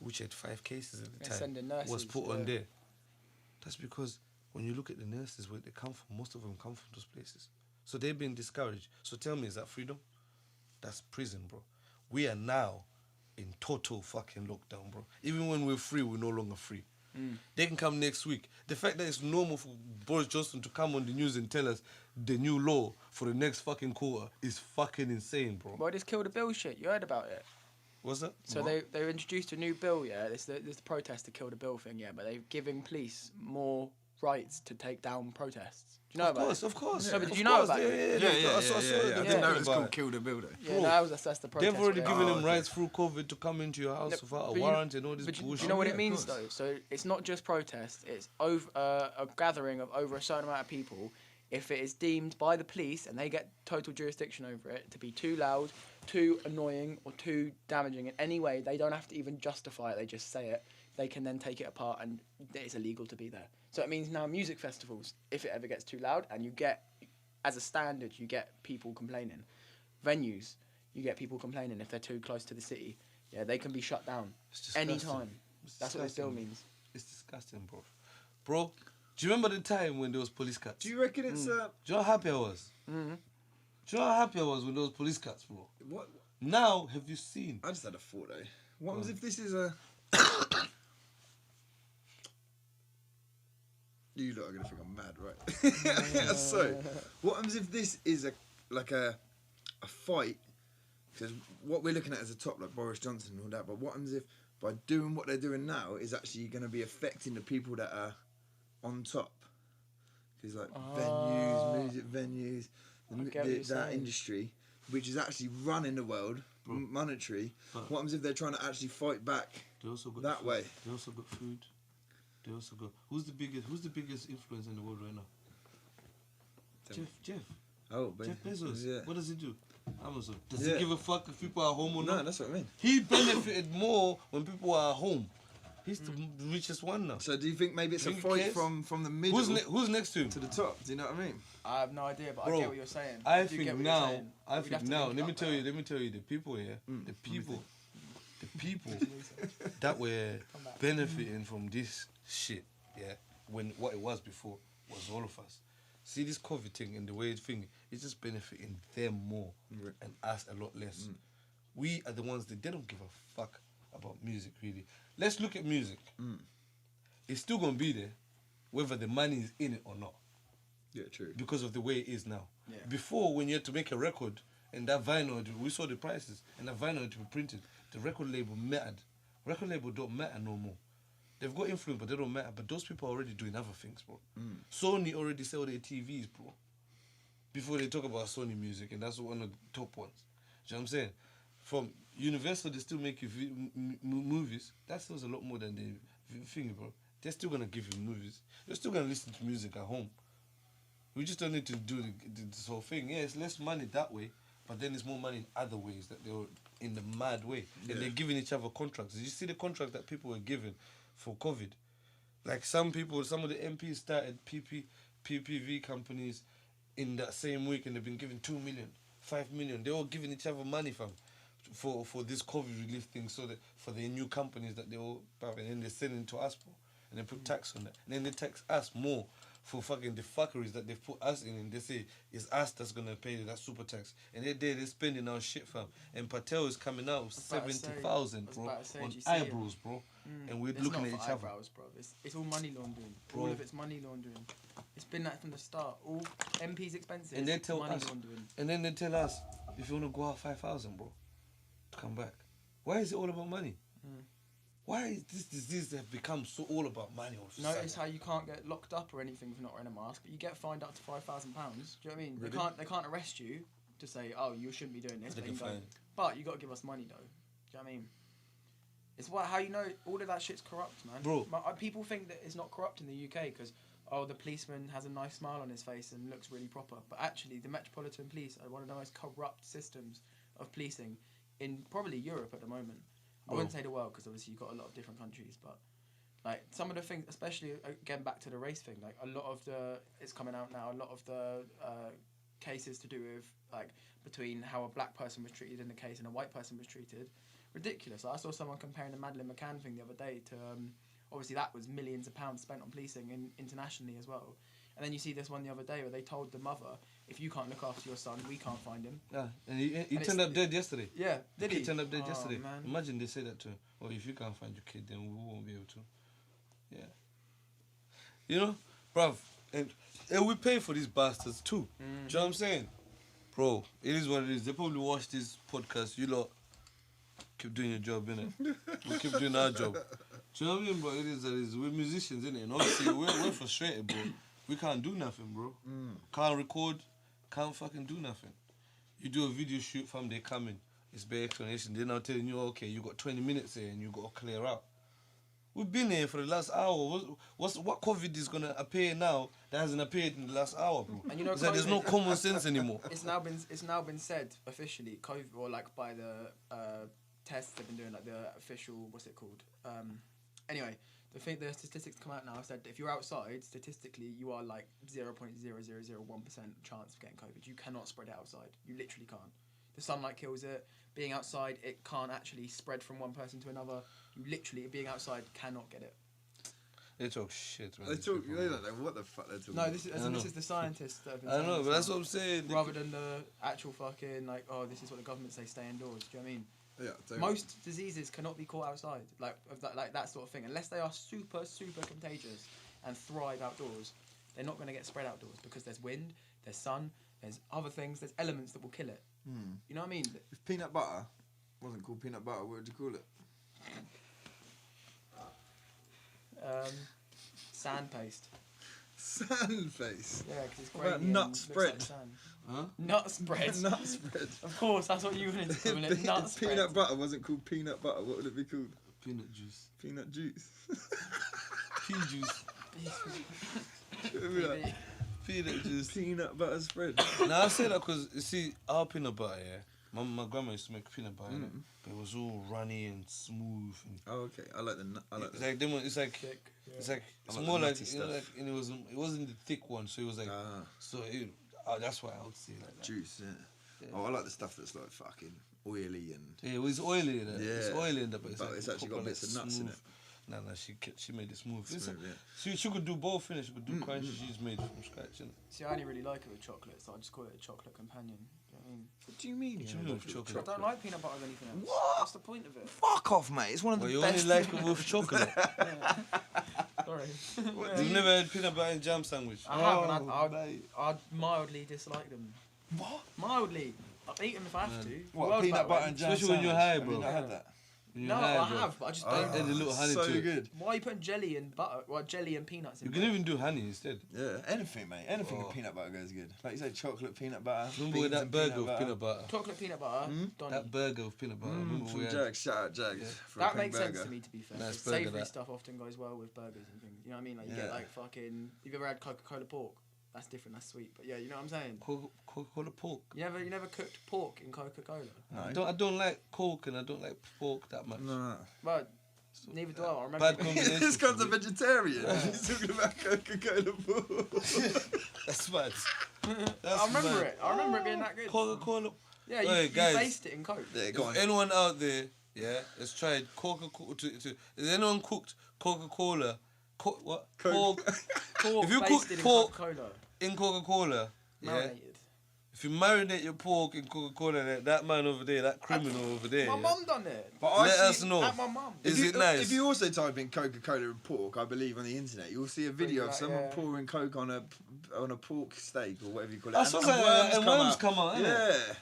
which had 5 cases at the
They're
time,
sending nurses,
was put on
yeah.
there. That's because when you look at the nurses, where they come from, most of them come from those places. So they've been discouraged. So tell me, is that freedom? That's prison, bro. We are now in total fucking lockdown, bro. Even when we're free, we're no longer free. They can come next week. The fact that it's normal for Boris Johnson to come on the news and tell us the new law for the next fucking quarter is fucking insane, bro.
Well, this Kill the Bill shit. You heard about it?
What's that?
So they introduced a new bill, yeah. This the protest to kill the bill thing, yeah. But they're giving police more rights to take down protests. Do you know about it?
Of course.
No, but
Of
did you know
course,
about it?
Yeah.
I saw
I didn't know it was
about
called Kill the Builder.
Yeah, no, that's the protest.
They've already
one.
given them rights through COVID to come into your house without a
But
warrant and all this
but do
bullshit.
you know what
Yeah,
it
of
means
course.
though? So it's not just protest. It's over a gathering of over a certain amount of people. If it is deemed by the police and they get total jurisdiction over it to be too loud, too annoying, or too damaging in any way, they don't have to even justify it. They just say it. They can then take it apart, and it's illegal to be there. So it means now music festivals, if it ever gets too loud, and you get, as a standard, you get people complaining. Venues, you get people complaining if they're too close to the city. Yeah, they can be shut down anytime. That's what this bill means.
It's disgusting, bro. Bro, do you remember the time when there was police cuts?
Do you reckon it's
Do you know how happy I was?
Mm-hmm.
Do you know how happy I was when there was police cuts, bro?
what?
Now, have you seen?
I just had a thought though. What happens if this is a? You lot are gonna think I'm mad, right? So, what happens if this is a fight? Because what we're looking at is a top like Boris Johnson and all that. But what happens if by doing what they're doing now is actually going to be affecting the people that are on top? Because like venues, music venues, that industry, which is actually running the world, monetary. What happens if they're trying to actually fight back
They also got
that
food.
way?
They also got food. They also got who's the biggest influence in the world right now? Jeff.
Oh,
Jeff Bezos.
Yeah.
What does he do? Amazon. Does
Yeah.
he give a fuck if people are home or
No,
not?
that's what I mean.
He benefited more when people are home. He's the richest one now.
So do you think maybe it's a
Think he
fight
cares?
from the middle
Who's next to him?
to the top? Do you know what I mean?
I have no idea, but
Bro,
I get what you're saying.
I
do get
think
what you're
now.
saying.
I
We'd
think
have to
now.
think
Let me
about
tell
that.
you. Let me tell you. The people here. The people that were benefiting from this shit. Yeah. When what it was before was all of us. See this COVID thing and the way it's thing, it's just benefiting them more and us a lot less. We are the ones that they don't give a fuck about music really. Let's look at music. It's still gonna be there, whether the money is in it or not.
Yeah, true.
Because of the way it is now.
Yeah.
Before, when you had to make a record and that vinyl, we saw the prices and that vinyl had to be printed, the record label mattered. Record label don't matter no more. They've got influence, but they don't matter. But those people are already doing other things, bro. Sony already sell their TVs, bro. Before they talk about Sony music, and that's one of the top ones. Do you know what I'm saying? From Universal, they still make you movies. That sells a lot more than the thing, bro. They're still gonna give you movies. You're still gonna listen to music at home. We just don't need to do this whole thing. Yeah, it's less money that way, but then it's more money in other ways that they were in the mad way. And they're giving each other contracts. Did you see the contract that people were given for COVID? Like some of the MPs started PPV companies in that same week, and they've been giving 2 million, 5 million. They're all giving each other money, fam, for this COVID relief thing, so that for the new companies that they all have, and then they're selling to us, bro, and they put tax on that, and then they tax us more for fucking the fuckeries that they've put us in, and they say it's us that's gonna pay that super tax, and they're spending our shit, fam. And Patel is coming out with 70,000, bro, on eyebrows, bro, and we're looking at each other.
Eyebrows, bro. It's all money laundering. Bro. All of it's money laundering. It's been that from the start. All MP's expenses. And they tell money us, laundering. And
then they tell us, if you wanna go out 5,000, bro, to come back. Why is it all about money? Why is this disease have become so all about money?
Notice how you can't get locked up or anything for not wearing a mask, but you get fined up to £5,000. Do you know what I mean? Really? They can't arrest you to say, oh, you shouldn't be doing this. But you got to give us money though. Do you know what I mean? It's how you know all of that shit's corrupt, man.
Bro.
People think that it's not corrupt in the UK because the policeman has a nice smile on his face and looks really proper. But actually, the Metropolitan Police are one of the most corrupt systems of policing in probably Europe at the moment. I wouldn't say the world because obviously you've got a lot of different countries, but like some of the things, especially again back to the race thing, like a lot of it's coming out now, a lot of the cases to do with like between how a black person was treated in the case and a white person was treated, ridiculous. Like, I saw someone comparing the Madeleine McCann thing the other day to obviously that was millions of pounds spent on policing internationally as well. And then you see this one the other day where they told the mother, if you can't look after your son, we can't find him.
Yeah, and he turned up dead yesterday.
Yeah, did he?
He turned up dead yesterday.
Man.
Imagine they say that to him. Well, if you can't find your kid, then we won't be able to. Yeah. You know, bruv, and we pay for these bastards too. Do you know what I'm saying? Bro, it is what it is. They probably watch this podcast. You lot keep doing your job, innit? We keep doing our job. Do you know what I mean, bro? It is what it is. We're musicians, innit? And obviously, we're frustrated, bro. We can't do nothing, bro. Can't record, can't fucking do nothing. You do a video shoot, fam, they come in. It's bare explanation. They're now telling you, okay, you got 20 minutes here and you got to clear out. We've been here for the last hour. What COVID is going to appear now that hasn't appeared in the last hour, bro? And you know, it's like there's no common sense anymore.
It's now been said officially, COVID, or like by the tests they've been doing, like the official, what's it called? Anyway, the statistics come out now said that if you're outside, statistically, you are like 0.0001% chance of getting COVID. You cannot spread it outside. You literally can't. The sunlight kills it. Being outside, it can't actually spread from one person to another. You literally, being outside, cannot get it.
They talk shit, man.
They don't know what the fuck they're talking about.
No, this is the scientists that have been
I know, but that's what I'm saying.
Rather than the actual fucking, like, oh, this is what the government say, stay indoors. Do you know what I mean?
Yeah,
most diseases cannot be caught outside, like that sort of thing, unless they are super, super contagious and thrive outdoors. They're not going to get spread outdoors because there's wind, there's sun, there's other things, there's elements that will kill it. You know what I mean?
If peanut butter wasn't called peanut butter, what would you call it?
Sand paste.
Sand face.
Yeah, because it's
what
great.
about nut spread?
Like sand.
Huh?
Nut spread.
Nut spread.
Of course, that's what you wanted to call it. Nut
if
spread.
Peanut butter wasn't called peanut butter, what would it be called?
Peanut juice.
Peanut juice.
Pea juice. Peanut juice.
Peanut butter spread.
Now I say that because you see our peanut butter, yeah. My grandma used to make peanut butter, innit? But it was all runny and smooth. And
Oh, okay. I like the nut.
it's like them. It's like
Thick, yeah.
it's like
I
it's
like
more
the
like,
nutty
you know,
stuff.
like, and it wasn't the thick one, so it was like so. That's why I would say like that.
Juice, yeah. Oh, I like the stuff that's like fucking oily and.
Yeah, it was oily. It's
Yeah.
oily in that, but it's,
But
like
it's actually got
proper,
bits of
like,
nuts in
smooth.
it.
No, she made it smooth.
Smooth, yeah.
She could do both, innit? She could do crunchy. She's made from scratch, innit?
See, I only really like it with chocolate, so I just call it a chocolate companion. Do you know what I mean?
What do you mean?
What do you mean with chocolate?
I don't like peanut butter with anything else.
What?
What's the point of it?
Fuck off, mate. It's one of
Well,
the
you
best.
only like it with chocolate.
Sorry.
You've never had peanut butter and jam sandwich?
I have, and I'd mildly dislike them.
What?
Mildly. I'll eat them if I have to.
What?
World's
Peanut
about
butter
right.
and jam
Especially when you're high,
sandwich?
bro.
Have you not had that?
When you're
No,
high,
I
bro.
have, but I just
Oh,
don't.
Add a little honey
so
to it.
good.
Why you putting jelly and butter? Well, jelly and peanuts in
You can
butter?
even do honey instead.
Yeah, anything, mate. Anything
Oh.
with peanut butter goes good. Like you said, chocolate, peanut butter.
Remember with
beans
that
and
burger with peanut butter?
Chocolate peanut butter, Donny.
That burger with peanant butter. Remember
From
we had?
Jags, shout out Jags.
Yeah.
For a
That
quick
makes sense
burger.
to me, to be fair.
Nice
Because
burger,
savoury
that.
stuff often goes well with burgers and things. You know what I mean? Like you
Yeah.
get like fucking. You've ever had Coca-Cola pork? That's different. That's sweet. But yeah, you know what I'm saying.
Coca-Cola pork.
You never cooked pork in Coca-Cola.
No.
I don't like Coke and I don't like pork that much.
No.
But neither do I. remember.
Bad combination.
This guy's a vegetarian. He's talking about Coca-Cola pork.
That's bad.
I remember it. I remember it being that good.
Coca-Cola.
Yeah, you
guys,
based it in Coke.
Yeah, go on.
If anyone out there, has tried Coca-Cola, has anyone cooked Coca-Cola? What? Pork.
Pork
If you
basted
cook
in
pork
Coca-Cola.
in Coca-Cola,
Marinated.
if you marinate your pork in Coca-Cola, that man over there, that criminal over there,
My mum done it.
But
let us know.
At my mum.
Is it nice?
If you also type in Coca-Cola and pork, I believe on the internet, you'll see a video of someone pouring Coke on a pork steak or whatever you call it.
That's what's like, and worms come out, innit?
Yeah.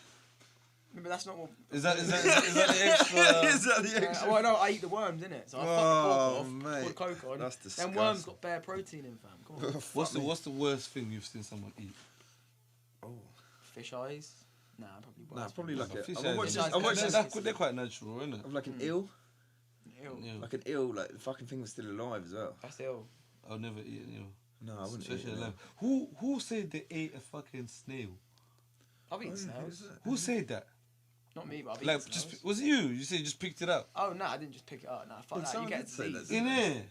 No, but that's not what.
Is that the extra?
Is that the extra?
Well, no, I eat the worms, innit? So I fuck the pork off,
mate.
pour the Coke on.
That's
Then
disgusting.
worms got bare protein in, fam. Come on.
What's the worst thing you've seen someone eat?
Oh.
Fish eyes? Nah, probably worse.
Nah, probably like
Fish
I watched
eyes.
this.
They're quite natural, isn't it?
Of like an eel,
Ew.
Yeah.
like an eel, like the fucking thing was still alive as well.
That's ill.
I'll never eat it.
No, I wouldn't eat
Especially
it.
alive. Who said they ate a fucking snail?
I've eaten snails.
Who said that?
Not me, but I've eaten
Like,
snails.
just was it you? You said you just picked it up.
Oh, no, I didn't just pick it up. Nah, fuck
Did
that. You
someone
get
did say that,
disease.
didn't
In there.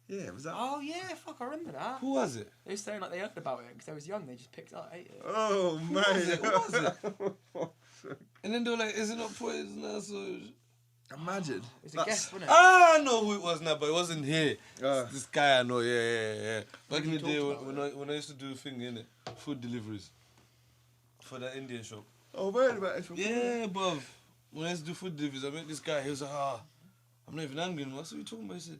Yeah, was that?
Oh, yeah, fuck, I remember that.
Who was it?
They were saying like they heard about it because they was young. They just picked it up, ate it.
Oh
Who was it?
mate.
Who was it? And then they were like, "Is it not poisonous?"
Imagine.
It was a guest, wasn't it?
I know who it was now, but it wasn't here.
Uh,
This guy I know, yeah. Back in the
you
day
talked
when I used to do a thing, innit? Food deliveries. For that Indian shop.
Oh, wait about it.
Yeah, bruv. When I used to do food deliveries, I met this guy, he was like, I'm not even angry anymore. I said, what are you talking about? He said,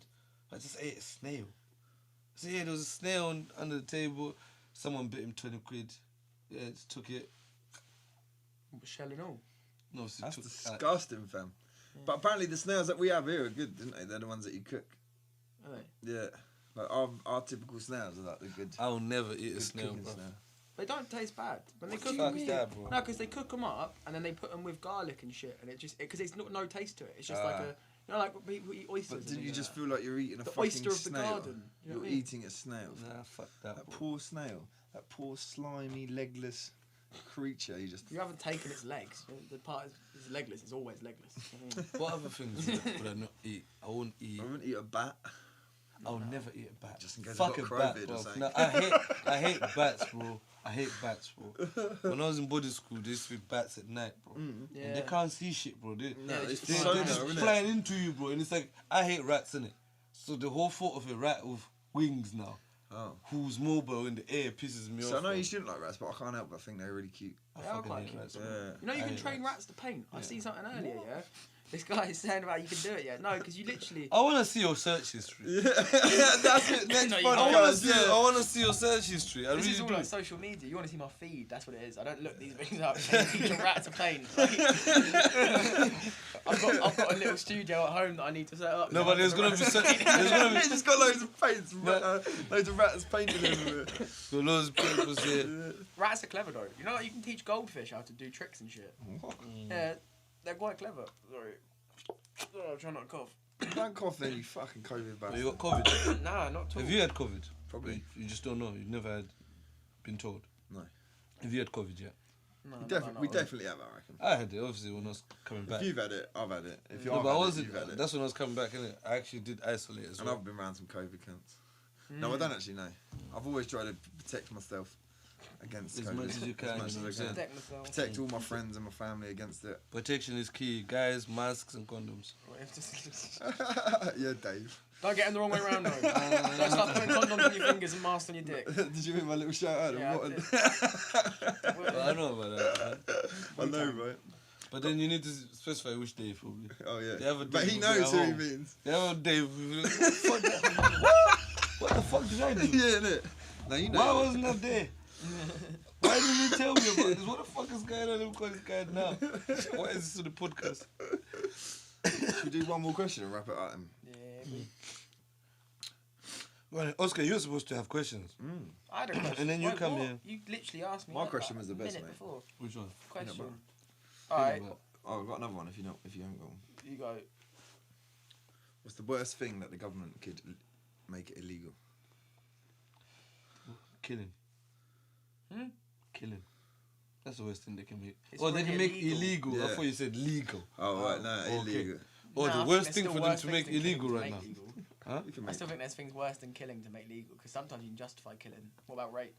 I just ate a snail. I said, yeah, there was a snail under the table. Someone bit him 20 quid. Yeah, just took it.
Shell and all.
No, so
That's
took,
disgusting, fam. But apparently the snails that we have here are good, didn't they? They're the ones that you cook.
Are they?
Yeah. Like our typical snails are like the good.
I'll never eat a
good
snail,
cooking
bro.
snail.
They don't taste bad when they
What
cook
the
them.
fuck's that, bro?
No, because they cook them up and then they put them with garlic and shit, and it just because it's not no taste to it. It's just like a like when people eat oysters.
But did
and
you
things
just
like
feel like you're eating a
The
fucking
oyster of the
snail?
garden, you know
You're
what I mean?
eating a snail.
Nah, fuck that,
That
bro.
poor snail. That poor slimy, legless creature. You just.
that. You haven't taken its legs. The part is legless. It's always legless. You know what I mean?
What other things would I not eat? I won't eat.
I wouldn't eat a bat.
I'll never eat a bat.
Just in case
Fuck
I've
a
got
bat,
COVID or
bro.
something.
No, I hate bats, bro. I hate bats, bro. When I was in boarding school, there used to be bats at night, bro. And they
Yeah.
can't see shit, bro. They,
No,
it's
it's
they,
sonar,
they're just
isn't it?
flying into you, bro. And it's like, I hate rats, innit? So the whole thought of a rat with wings now,
Oh.
who's mobile in the air, pisses me
So I
off.
know
bro.
you shouldn't like rats, but I can't help but think they're really cute.
I
They are
fucking
quite
hate
cute.
rats,
Yeah.
bro.
You know you
I
can
hate
train rats to paint. I see something earlier, yeah. This guy is saying about you can do it, yeah. No, because you literally.
I want to see your search history.
Yeah, that's it. Next
No, you
I
don't.
want to
podcast.
see. I want to see your search history. I
This
really
is all
do.
like social media. You want to see my feed? That's what it is. I don't look these things up. Teach a rat to paint. I've got a little studio at home that I need to set up.
No,
now.
but there's gonna be there's gonna be
He's just got loads of paints, loads of rats painted everywhere.
so loads of papers here.
Rats are clever though. You know what? You can teach goldfish how to do tricks and shit. Yeah, they're quite clever. Sorry. Oh, I'm trying not to cough.
Don't cough then, you fucking COVID
But
bastard.
you got COVID.
Nah, not at all.
Have you had COVID?
Probably.
You just don't know. You've never been told.
No.
Have you had COVID yet?
No,
We definitely have, I reckon.
I had it, obviously, when I was coming back.
If you've had it, I've had it. If
No,
you've
but I
had it,
wasn't.
you've had it.
That's when I was coming back, innit? I actually did isolate as
And
well.
I've been around some COVID cunts. No, I don't actually know. I've always tried to protect myself against
As
COVID.
much as you can,
As much
you know
as
what
I
I'm
can.
Protect myself.
Protect all my friends and my family against it.
Protection is key. Guys, masks and condoms.
Yeah, Dave.
Don't get them the wrong way around though. Don't start putting condoms on your fingers and masks on your dick.
Did you hear my little shout out?
Yeah,
What
I did.
Well, I know about that. Man.
I know, right?
But then you need to specify which day, probably.
Oh, yeah.
They have a
But
day
he
when we're
knows
at
who he
home.
means.
They have a day. What the fuck did I do?
Yeah, innit? No, you know.
Why wasn't I there? Why didn't you tell me about this? What the fuck is going on? Let me call this guy now. What is this to the podcast?
Should we do one more question and wrap it up?
Yeah,
Right, Oscar, you're supposed to have questions.
I had a question.
And then you
Wait,
come
what?
here.
You literally asked me.
My
like
question
that
was the
a
best,
minute
mate.
before.
Which one?
Question.
bro.
Alright,
Oh, I've got another one if you haven't got one.
you go.
What's the worst thing that the government could make it illegal?
Killing.
Hmm?
Killing. That's the worst thing they can make.
It's
Or they
already
can make
illegal.
illegal. I
Yeah.
thought you said legal.
Oh, right, no,
okay.
illegal.
Or
Nah,
the
I think
worst
there's
thing
still
for them
worse
to
things
make
than killing
illegal
to
right
make
now.
legal.
Huh?
You can
I
make
still think there's things worse than killing to make legal because sometimes you can justify killing. What about rape?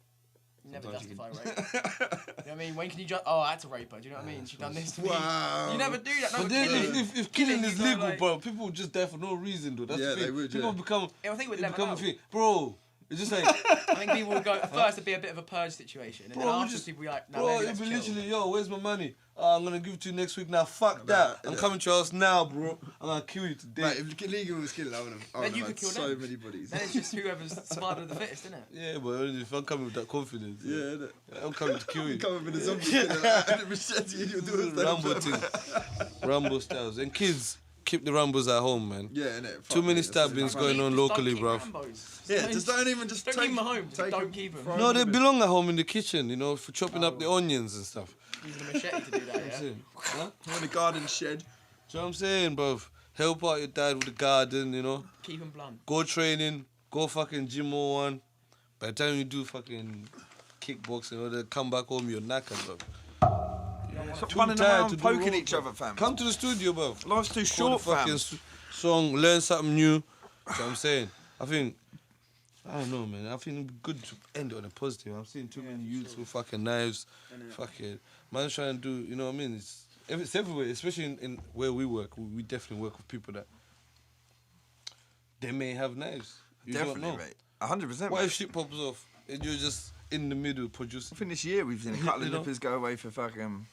Never
Sometimes you
justify rape. You know what I mean? When can you just? Oh, I had to rape her. Do you know what I mean? She done this to me.
Wow.
You never do that. No,
But then if killing is
you go,
legal,
like-
bro, people would just die for no reason, though. That's
Yeah,
the thing.
they would,
People
yeah.
become.
Yeah, I think we'd
it
never
become a
know.
thing, bro. It's just like,
I think people would go at first. It'd be a bit of a purge situation, and
Bro,
then
we
after
just-
people be like, no,
bro,
maybe
it'd
let's
be
chill.
literally, yo, where's my money? I'm gonna give it to you next week. Now, fuck that. I'm coming to your house now, bro. I'm gonna kill you today.
Mate, if illegal was killing, I would have
you
had
could kill
so
them.
many bodies.
Then it's just whoever's survival of the fittest, isn't it?
Yeah, but if I'm coming with that confidence,
Yeah, innit?
I'm coming to kill you.
Come with a zombie killer and a machete in your doorstep.
Rambo thing, Rambo styles, and kids keep the Rambos at home, man.
Yeah, innit?
Too many
Fuck me,
stabbings
that's
going on
Just
locally,
don't
bruv.
keep Rambos.
Yeah, just don't even just
Don't
take
keep them at home. Just
take
don't
them,
keep them.
throw
No, they
them in.
belong at home in the kitchen, you know, for chopping up the onions and stuff.
Using a machete to do that, yeah?
Huh?
in the garden shed.
Do you know what I'm saying, bruv? Help out your dad with the garden, you know.
Keep them blunt.
Go training, go fucking gym or one. By the time you do fucking kickboxing or they come back home, you're knackered, bruv.
Stop
Too
running
tired
around
to do
poking
road,
each
bruv.
other, fam.
Come to the studio, bruv.
Life's too
Record
short,
a fucking
fam.
song, learn something new. You know what I'm saying? I don't know, man. I think it'd be good to end it on a positive. I'm seeing too many youths with fucking knives. Fucking man's trying to do, you know what I mean? It's everywhere, especially in where we work. We definitely work with people that they may have knives. You don't
Definitely,
know.
mate. 100%.
What
mate.
if shit pops off and you're just in the middle
I
producing?
think this year we've seen a couple of
You know?
nippers go away for fucking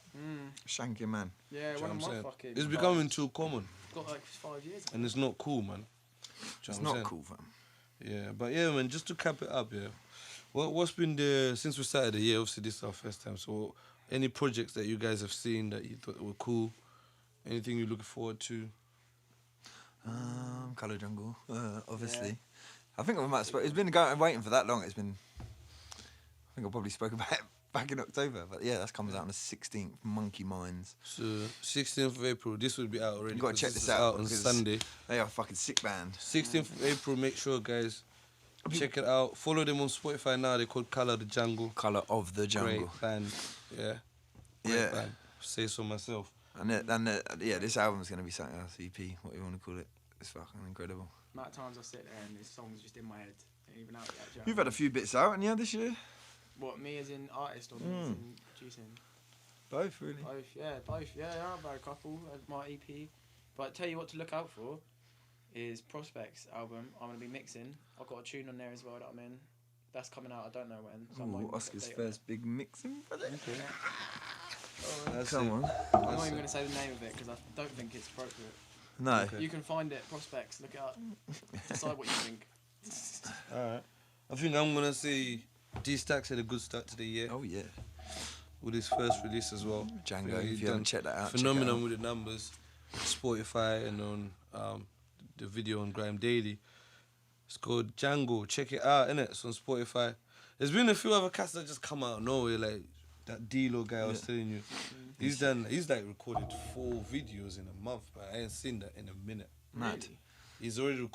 shanking, man.
Yeah,
Do you know
one
what I'm
of my
saying?
fucking...
It's becoming too common
Got like 5 years.
and it's not cool, man. Do you know
It's
what I'm
not
saying?
cool, fam.
Yeah, but yeah, man, just to cap it up, yeah. What's been the, since we started the year, obviously this is our first time, so any projects that you guys have seen that you thought were cool? Anything you're looking forward to?
Colour Jungle, obviously. Yeah. I think I might have spoke. It's been going waiting for that long. It's been. I think I probably spoke about it back in October, but yeah, that comes out on the 16th. Monkey Minds.
So 16th of April, this will be out already.
You gotta
'cause
check
this
this
is
out
on
because
Sunday.
They are a fucking sick band.
16th of April, make sure, guys, check it out. Follow them on Spotify now. They're called Colour the Jungle.
Colour of the Jungle.
Great band, yeah. Great
Yeah.
band. Say so myself.
And yeah, this album's gonna be something else. EP, what you want to call it. It's fucking incredible.
Amount of times I sit there and this song's just in my head. Ain't even out yet. do you know
You've
what
had a few bits out, and yeah, this year.
What, me as in artist or me as in producing?
Both, really.
Both, yeah, both. Yeah, I've had a couple as my EP. But tell you what to look out for is Prospects album. I'm going to be mixing. I've got a tune on there as well that I'm in. That's coming out, I don't know when. So I might
Ooh, Oscar's
update on
first big mixing project.
Okay.
Oh, come on.
it. I'm not even going to say the name of it because I don't think it's appropriate.
No.
Okay.
You can find it, Prospects, look it up. Decide what you think.
Alright. I think I'm going to say D-Stacks had a good start to the year
Oh yeah.
with his first release as well.
Django,
He's
if you haven't
done
checked that out, check it
phenomenon
out.
with the numbers, Spotify and on the video on Grime Daily. It's called Django. Check it out, innit? It's on Spotify. There's been a few other cats that just come out of nowhere, like that D-Lo guy I was telling you. He's like recorded 4 videos in a month, but I ain't seen that in a minute.
Mad.
Really?
He's already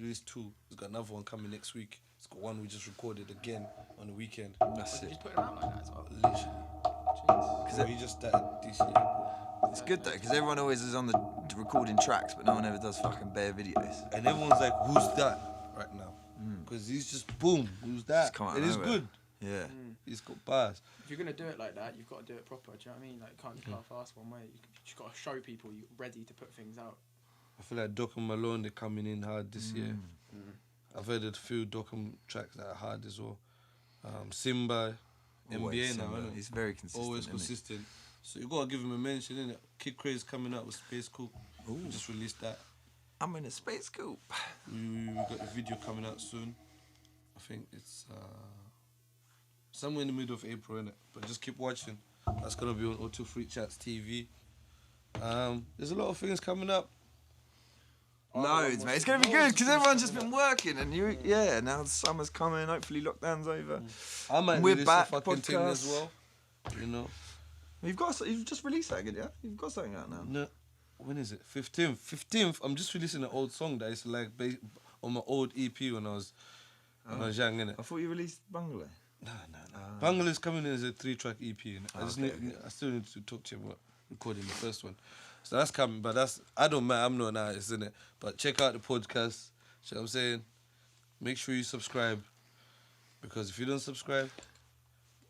released 2. He's got another one coming next week. He's got one we just recorded again on the weekend.
That's
You
it.
just put it out like that as well.
Literally. So he just started this year.
It's good though, because everyone always is on the recording tracks, but no one ever does fucking bare videos.
And everyone's like, who's that right now? Because he's just, boom, who's that?
Just come out
And
of
it's
nowhere.
good.
Yeah.
He's got bars.
If you're going to do it like that, you've got to do it proper. Do you know what I mean? Like, you can't just half-ass one way. You just got to show people you're ready to put things out.
I feel like Doc and Malone, they're coming in hard this year. I've heard a few Doc tracks that are hard as well. Simba,
Always
NBA now,
similar.
innit?
He's very consistent.
Always
isn't he?
consistent. So you gotta give him a mention, innit? Kid Craze coming out with Space Coop. We just released that.
I'm in a space coop.
We got the video coming out soon. I think it's somewhere in the middle of April, innit? But just keep watching. That's gonna be on 023Chats TV. There's a lot of things coming up.
Loads, mate. It's gonna be good because everyone's just been working, and now the summer's coming. Hopefully, lockdown's over.
I might
We're
release
back,
a fucking thing as
podcast.
well. You know.
You've just released that, yeah? You've got something out now.
No, when is it? 15th. I'm just releasing an old song that I used to like on my old EP when I was young, innit?
I thought you released Bungalow.
No. Bungalow is coming in as a 3-track EP, innit? I still need to talk to you about recording the first one. So that's coming, but I don't mind. I'm not an artist, innit? But check out the podcast. See what I'm saying? Make sure you subscribe, because if you don't subscribe,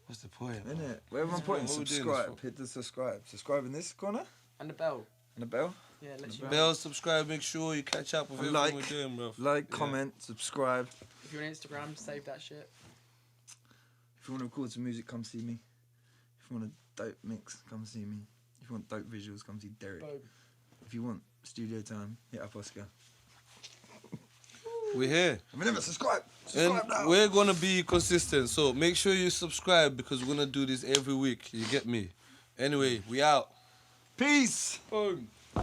What's the point?
Innit? Wherever I'm putting
What we doing this
subscribe,
for?
hit the subscribe. Subscribe in this corner
And the bell.
and the bell.
Yeah, let you know.
Bell, subscribe, make sure you catch up with
And
everything
like.
we're doing, bro.
Like,
Yeah.
comment, subscribe.
If you're on Instagram, save that shit.
If you want to record some music, come see me. If you want a dope mix, come see me. If you want dope visuals, come see Derek.
Boom.
If you want studio time, hit up Oscar.
We're here.
Remember, subscribe.
And
Subscribe now.
we're gonna be consistent, so make sure you subscribe because we're gonna do this every week. You get me? Anyway, we out.
Peace.
Boom.